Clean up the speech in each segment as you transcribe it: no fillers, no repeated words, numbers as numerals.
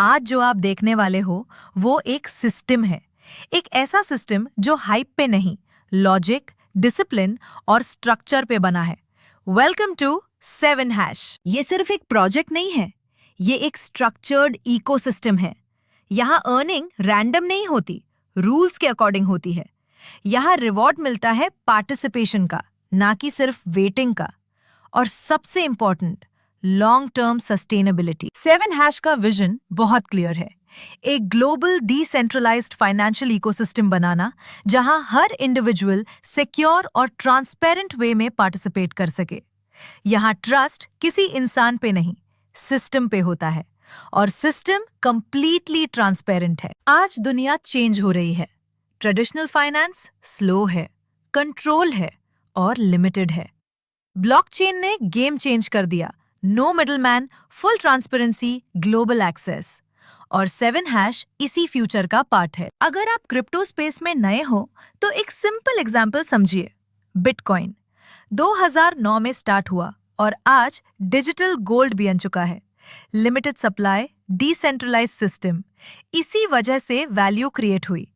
आज जो आप देखने वाले हो वो एक सिस्टम है। एक ऐसा सिस्टम जो हाइप पे नहीं, लॉजिक, डिसिप्लिन और स्ट्रक्चर पे बना है। Welcome to 7 hash. ये सिर्फ एक प्रोजेक्ट नहीं है, ये एक स्ट्रक्चर्ड इकोसिस्टम है। यहाँ अर्निंग रैंडम नहीं होती, रूल्स के अकॉर्डिंग होती है। यहाँ रिवॉर्ड मिलता है पार्टिसिपेशन का, ना कि सिर्फ वेटिंग का। और सबसे important, long term sustainability. 7 hash का विजन बहुत क्लियर है। एक ग्लोबल डिसेंट्रलाइज्ड फाइनेंशियल इकोसिस्टम बनाना जहां हर इंडिविजुअल सिक्योर और ट्रांसपेरेंट वे में पार्टिसिपेट कर सके। यहां ट्रस्ट किसी इंसान पे नहीं, सिस्टम पे होता है, और सिस्टम कंप्लीटली ट्रांसपेरेंट है। आज दुनिया चेंज हो रही है। ट्रेडिशनल फाइनेंस स्लो है, कंट्रोल है और लिमिटेड है। ब्लॉकचेन ने गेम चेंज कर दिया। No middleman, full transparency, global access. और 7 हैश इसी फ्यूचर का पार्ट है। अगर आप क्रिप्टो स्पेस में नए हो तो एक सिंपल एग्जांपल समझिए। बिटकॉइन 2009 में स्टार्ट हुआ और आज डिजिटल गोल्ड बन चुका है। लिमिटेड सप्लाई, डिसेंट्रलाइज्ड सिस्टम, इसी वजह से वैल्यू क्रिएट हुई।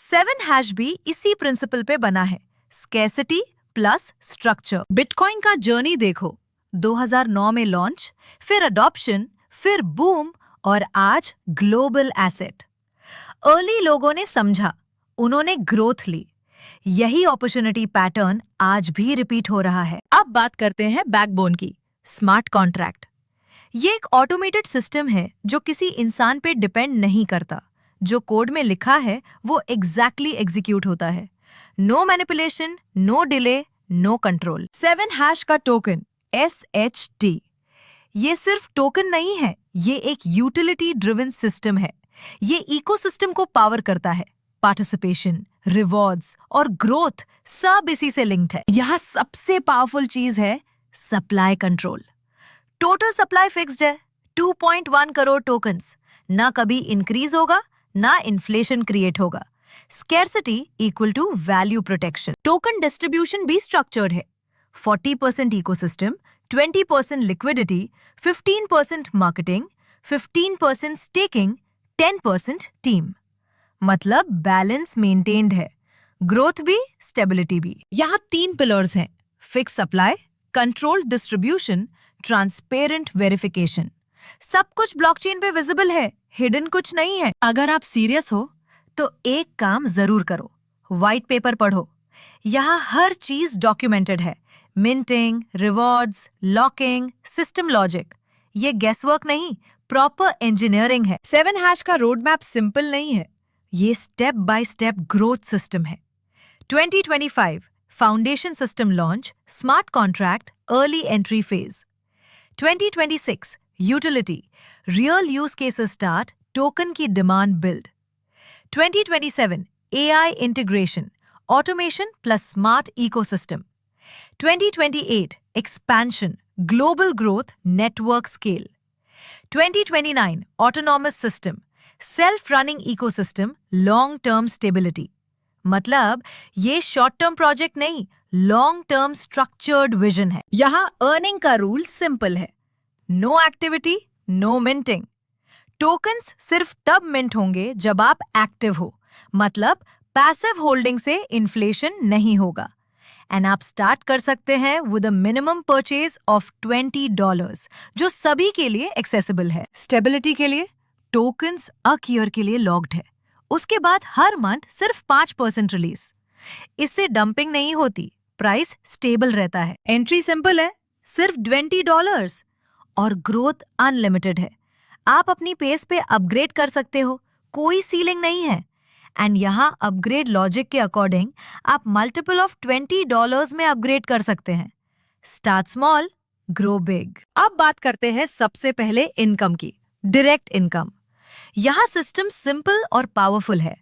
7 हैश भी इसी प्रिंसिपल पे बना है, स्कैर्सिटी प्लस स्ट्रक्चर। बिटकॉइन का जर्नी देखो, 2009 में लॉन्च, फिर अडॉप्शन, फिर बूम और आज ग्लोबल एसेट। अर्ली लोगों ने समझा, उन्होंने ग्रोथ ली। यही अपॉर्चुनिटी पैटर्न आज भी रिपीट हो रहा है। अब बात करते हैं बैकबोन की, स्मार्ट कॉन्ट्रैक्ट। ये एक ऑटोमेटेड सिस्टम है जो किसी इंसान पे डिपेंड नहीं करता। जो कोड में लिखा है वो एग्जैक्टली एग्जीक्यूट होता है। No manipulation, no delay, no control. 7 hash का टोकन SHT, ये सिर्फ टोकन नहीं है, ये एक यूटिलिटी ड्रिवन सिस्टम है। ये इकोसिस्टम को पावर करता है। पार्टिसिपेशन, रिवॉर्ड्स और ग्रोथ सब इसी से लिंक्ड है। यहाँ सबसे पावरफुल चीज है supply control. Total supply fixed है, 2.1 करोड़ टोकन्स। ना कभी इंक्रीज होगा, ना इन्फ्लेशन क्रिएट होगा। Scarcity equal to value protection. Token distribution भी स्ट्रक्चर्ड है। 40% ecosystem, 20% liquidity, 15% marketing, 15% staking, 10% team. मतलब बैलेंस मेंटेन्ड है, ग्रोथ भी, स्टेबिलिटी भी। यहाँ 3 पिलर्स हैं, fix supply, controlled distribution, transparent verification. सब कुछ ब्लॉकचेन पे विजिबल है, हिडन कुछ नहीं है। अगर आप सीरियस हो तो एक काम जरूर करो, व्हाइट पेपर पढ़ो। यहाँ हर चीज डॉक्यूमेंटेड है, minting, rewards, locking, system logic. ये गेसवर्क नहीं, प्रॉपर इंजीनियरिंग है। 7 हैश का रोड मैप सिंपल नहीं है, ये step by step growth system है। 2025 foundation system launch, smart contract, early entry phase. 2026 utility, real use cases start, token की demand build. 2027 AI integration, automation plus smart ecosystem. 2028 expansion, global growth, network scale. 2029 autonomous system, self-running ecosystem, long-term stability. मतलब ये short term project नहीं, long term structured vision है। यहाँ earning का rule simple है, no activity, no minting. Tokens सिर्फ तब mint होंगे जब आप एक्टिव हो, मतलब पैसिव होल्डिंग से इन्फ्लेशन नहीं होगा। एंड आप स्टार्ट कर सकते हैं with a minimum purchase of $20, जो सभी के लिए एक्सेसिबल है। स्टेबिलिटी के लिए टोकन्स ईयर के लिए लॉक्ड है, उसके बाद हर मंथ सिर्फ 5% रिलीज। इससे डंपिंग नहीं होती, प्राइस स्टेबल रहता है। एंट्री सिंपल है, सिर्फ $20 और ग्रोथ अनलिमिटेड है। आप अपनी पेस पे अपग्रेड कर सकते हो, कोई सीलिंग नहीं है। एंड यहाँ अपग्रेड लॉजिक के अकॉर्डिंग आप मल्टीपल ऑफ $20 में अपग्रेड कर सकते हैं। Start small, grow big. अब बात करते हैं सबसे पहले इनकम की, डायरेक्ट इनकम। यहाँ सिस्टम सिंपल और पावरफुल है।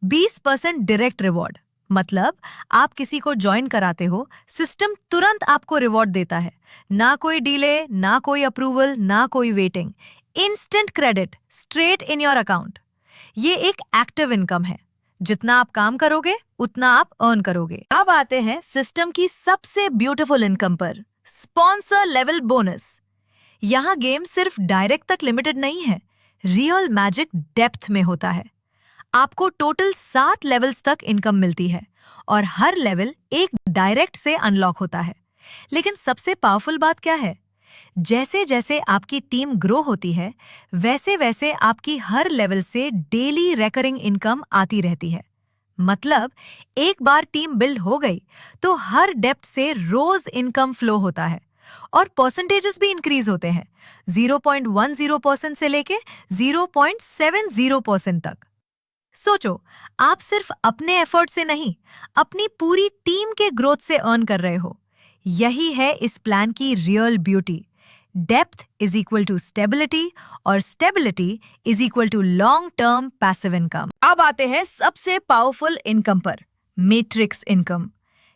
20% डायरेक्ट रिवॉर्ड, मतलब आप किसी को ज्वाइन कराते हो, सिस्टम तुरंत आपको रिवॉर्ड देता है। ना कोई डिले, ना कोई अप्रूवल, ना कोई waiting, instant credit straight in your account. ये एक एक्टिव इनकम है, जितना आप काम करोगे उतना आप अर्न करोगे। अब आते हैं सिस्टम की सबसे ब्यूटीफुल इनकम पर, स्पॉन्सर लेवल बोनस। यहाँ गेम सिर्फ डायरेक्ट तक लिमिटेड नहीं है, रियल मैजिक डेप्थ में होता है। आपको टोटल 7 लेवल्स तक इनकम मिलती है और हर लेवल एक डायरेक्ट से अनलॉक होता है। लेकिन सबसे पावरफुल बात क्या है? जैसे जैसे आपकी टीम ग्रो होती है, वैसे वैसे आपकी हर लेवल से डेली रेकरिंग इनकम आती रहती है। मतलब एक बार टीम बिल्ड हो गई तो हर डेप्थ से रोज इनकम फ्लो होता है और परसेंटेजेस भी इंक्रीज होते हैं 0.10% से लेके 0.70% तक। सोचो, आप सिर्फ अपने एफर्ट से नहीं, अपनी पूरी टीम के ग्रोथ से अर्न कर रहे हो। यही है इस प्लान की real beauty. Depth is equal to stability और stability is equal to long term passive income. अब आते हैं सबसे पावरफुल इनकम पर, मैट्रिक्स इनकम।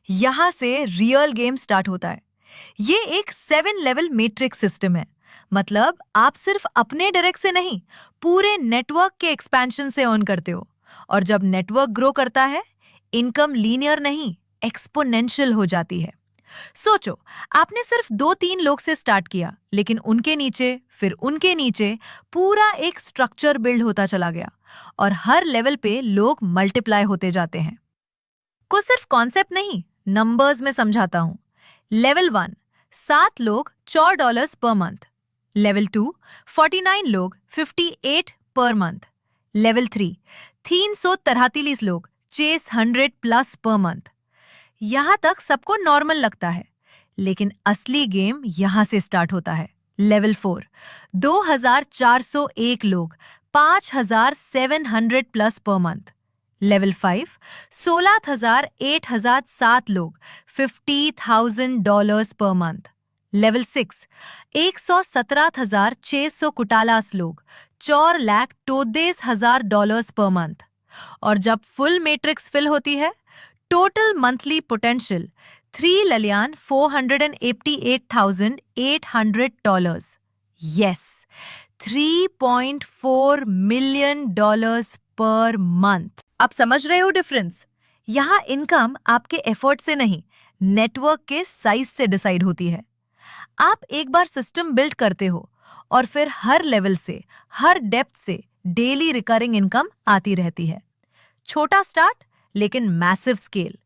यहां से रियल गेम स्टार्ट होता है। ये एक 7 लेवल मैट्रिक्स सिस्टम है। मतलब आप सिर्फ अपने डायरेक्ट से नहीं, पूरे नेटवर्क के एक्सपेंशन से अर्न करते हो। और जब नेटवर्क ग्रो करता है, इनकम लीनियर नहीं, एक्सपोनेंशियल हो जाती है। सोचो, आपने सिर्फ 2-3 लोग से स्टार्ट किया, लेकिन उनके नीचे, फिर उनके नीचे पूरा एक स्ट्रक्चर बिल्ड होता चला गया और हर लेवल पे लोग मल्टीप्लाई होते जाते हैं। को सिर्फ कॉन्सेप्ट नहीं, नंबर्स में समझाता हूं। लेवल 1 7 लोग $4 पर मंथ। लेवल 2 49 लोग 58 पर मंथ। लेवल 3 333 लोग 600 प्लस पर मंथ। यहां तक सबको नॉर्मल लगता है, लेकिन असली गेम यहां से स्टार्ट होता है। लेवल 4 2401 लोग 5700 प्लस पर मंथ। लेवल 5 16,807 लोग $50,000 पर मंथ। लेवल 6 117,600 कुटालास लोग $4,32,000 पर मंथ। और जब फुल मैट्रिक्स फिल होती है, total monthly potential $3,488,800। Yes, $3.4 million per month. अब समझ रहे हो डिफरेंस? यहाँ इनकम आपके एफर्ट से नहीं, नेटवर्क के साइज से डिसाइड होती है। आप एक बार सिस्टम बिल्ड करते हो और फिर हर लेवल से, हर डेप्थ से डेली रिकरिंग इनकम आती रहती है। छोटा स्टार्ट लेकिन मैसिव स्केल।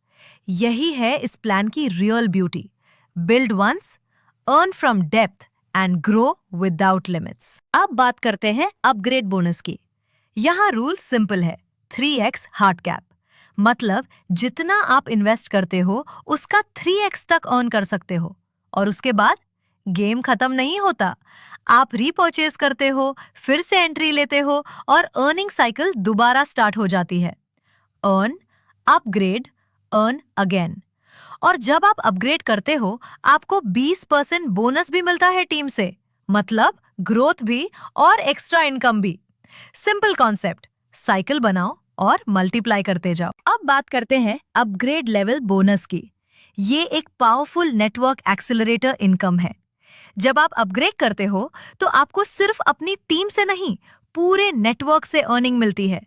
यही है इस प्लान की real beauty. Build once, earn from depth and grow without limits. अब बात करते हैं अपग्रेड बोनस की। यहाँ रूल सिंपल है, 3x हार्ड कैप। मतलब जितना आप इन्वेस्ट करते हो उसका 3x तक अर्न कर सकते हो। और उसके बाद गेम खत्म नहीं होता। आप रीपरचेज करते हो, फिर से एंट्री लेते हो और अर्निंग साइकिल दोबारा स्टार्ट हो जाती है। Earn, upgrade, earn again. और जब आप अपग्रेड करते हो, आपको 20% बोनस भी मिलता है टीम से। मतलब ग्रोथ भी और एक्स्ट्रा इनकम भी। सिंपल कॉन्सेप्ट, साइकिल बनाओ और मल्टीप्लाई करते जाओ। अब बात करते हैं अपग्रेड लेवल बोनस की। ये एक पावरफुल नेटवर्क एक्सेलरेटर इनकम है। जब आप अपग्रेड करते हो तो आपको सिर्फ अपनी टीम से नहीं, पूरे नेटवर्क से अर्निंग मिलती है।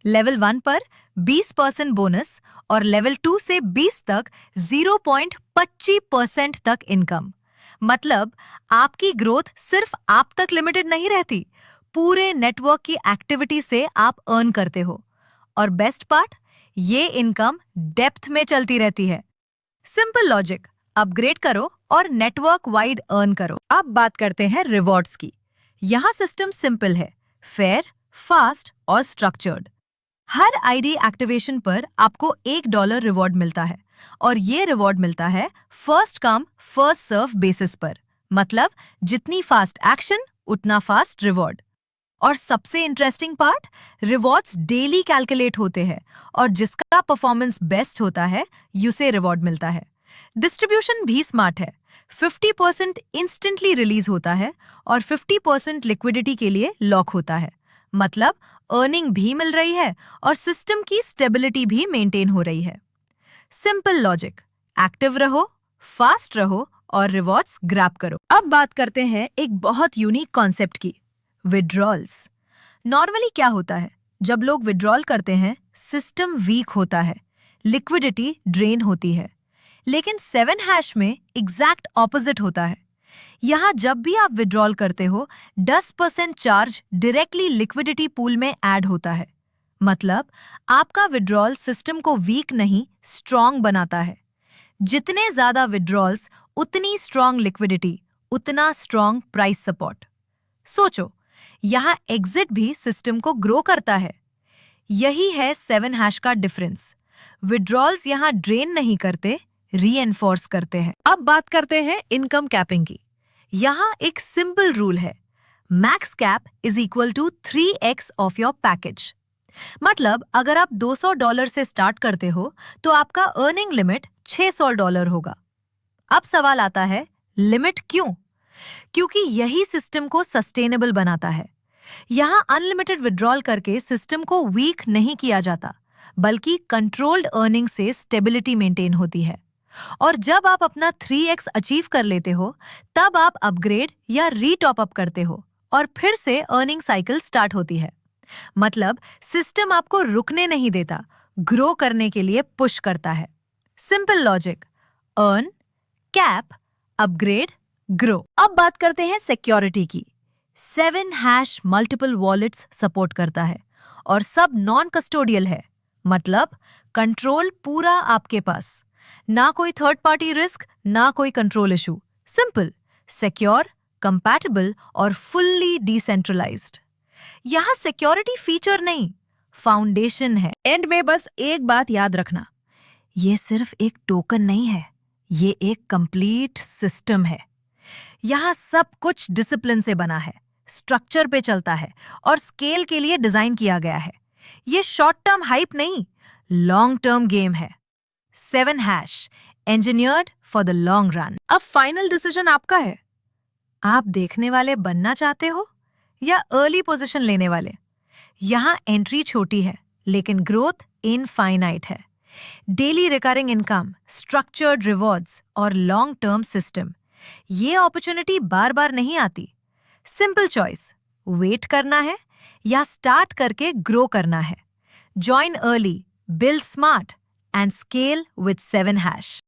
लेवल 1 पर 20% बोनस और लेवल 2 से 20 तक 0.25% तक इनकम। मतलब आपकी ग्रोथ सिर्फ आप तक लिमिटेड नहीं रहती, पूरे नेटवर्क की एक्टिविटी से आप अर्न करते हो। और बेस्ट पार्ट, ये इनकम डेप्थ में चलती रहती है। सिंपल लॉजिक, अपग्रेड करो और नेटवर्क वाइड अर्न करो। अब बात करते हैं रिवॉर्ड्स की। यहाँ सिस्टम सिंपल है, फेयर, फास्ट और स्ट्रक्चर्ड। हर आईडी एक्टिवेशन पर आपको $1 रिवॉर्ड मिलता है और ये रिवॉर्ड मिलता है first come first serve basis पर। मतलब जितनी फास्ट एक्शन उतना फास्ट रिवॉर्ड। और सबसे interesting part, rewards daily calculate होते हैं और जिसका परफॉर्मेंस बेस्ट होता है उसे रिवॉर्ड मिलता है। डिस्ट्रीब्यूशन भी स्मार्ट है, 50% इंस्टेंटली रिलीज होता है और 50% लिक्विडिटी के लिए लॉक होता है। मतलब अर्निंग भी मिल रही है और सिस्टम की स्टेबिलिटी भी मेंटेन हो रही है। सिंपल लॉजिक, एक्टिव रहो, फास्ट रहो और रिवॉर्ड्स ग्रैब करो। अब बात करते हैं एक बहुत यूनिक कॉन्सेप्ट की, विड्रॉल्स। नॉर्मली क्या होता है, जब लोग विड्रॉल करते हैं सिस्टम वीक होता है, लिक्विडिटी ड्रेन होती है। लेकिन 7 हैश में एग्जैक्ट ऑपोजिट होता है। यहाँ जब भी आप विड्रॉल करते हो 10% चार्ज डायरेक्टली लिक्विडिटी पूल में ऐड होता है। मतलब आपका विड्रॉल सिस्टम को वीक नहीं स्ट्रॉन्ग बनाता है। जितने ज्यादा विड्रॉल्स उतनी स्ट्रॉन्ग लिक्विडिटी, उतना स्ट्रॉन्ग प्राइस सपोर्ट। सोचो, यहाँ एग्जिट भी सिस्टम को ग्रो करता है। यही है 7 हैश का डिफरेंस। विड्रॉल्स यहाँ ड्रेन नहीं करते, रीएनफोर्स करते हैं। अब बात करते हैं इनकम कैपिंग की। यहाँ एक सिंपल रूल है, max cap is equal to 3x of your package. मतलब अगर आप $200 से स्टार्ट करते हो तो आपका अर्निंग लिमिट $600 होगा। अब सवाल आता है, लिमिट क्यों? क्योंकि यही सिस्टम को सस्टेनेबल बनाता है। यहाँ अनलिमिटेड विड्रॉल करके सिस्टम को वीक नहीं किया जाता, बल्कि कंट्रोल्ड अर्निंग से स्टेबिलिटी मेंटेन होती है। और जब आप अपना 3x अचीव कर लेते हो, तब आप अपग्रेड या रीटॉप अप करते हो और फिर से अर्निंग साइकिल स्टार्ट होती है। मतलब सिस्टम आपको रुकने नहीं देता, ग्रो करने के लिए पुश करता है। Simple logic, earn, cap, upgrade, grow. अब बात करते हैं सिक्योरिटी की। 7 हैश मल्टीपल वॉलेट्स सपोर्ट करता है और सब नॉन कस्टोडियल है। मतलब कंट्रोल पूरा आपके पास, ना कोई थर्ड पार्टी रिस्क, ना कोई control issue. Simple, secure, compatible और फुल्ली डिसेंट्रलाइज्ड। यहाँ सिक्योरिटी फीचर नहीं, फाउंडेशन है। एंड में बस एक बात याद रखना, ये सिर्फ एक टोकन नहीं है, ये एक कंप्लीट सिस्टम है। यहाँ सब कुछ डिसिप्लिन से बना है, स्ट्रक्चर पे चलता है और स्केल के लिए डिजाइन किया गया है। ये शॉर्ट टर्म हाइप नहीं, लॉन्ग टर्म गेम है। 7 hash, engineered for the long run. अब फाइनल डिसीजन आपका है। आप देखने वाले बनना चाहते हो या अर्ली पोजीशन लेने वाले? यहाँ एंट्री छोटी है, लेकिन ग्रोथ इनफाइनाइट है। Daily recurring income, structured rewards और लॉन्ग टर्म सिस्टम, ये अपॉर्चुनिटी बार बार नहीं आती। सिंपल चॉइस, वेट करना है या स्टार्ट करके ग्रो करना है। Join early, build smart and scale with 7 hash.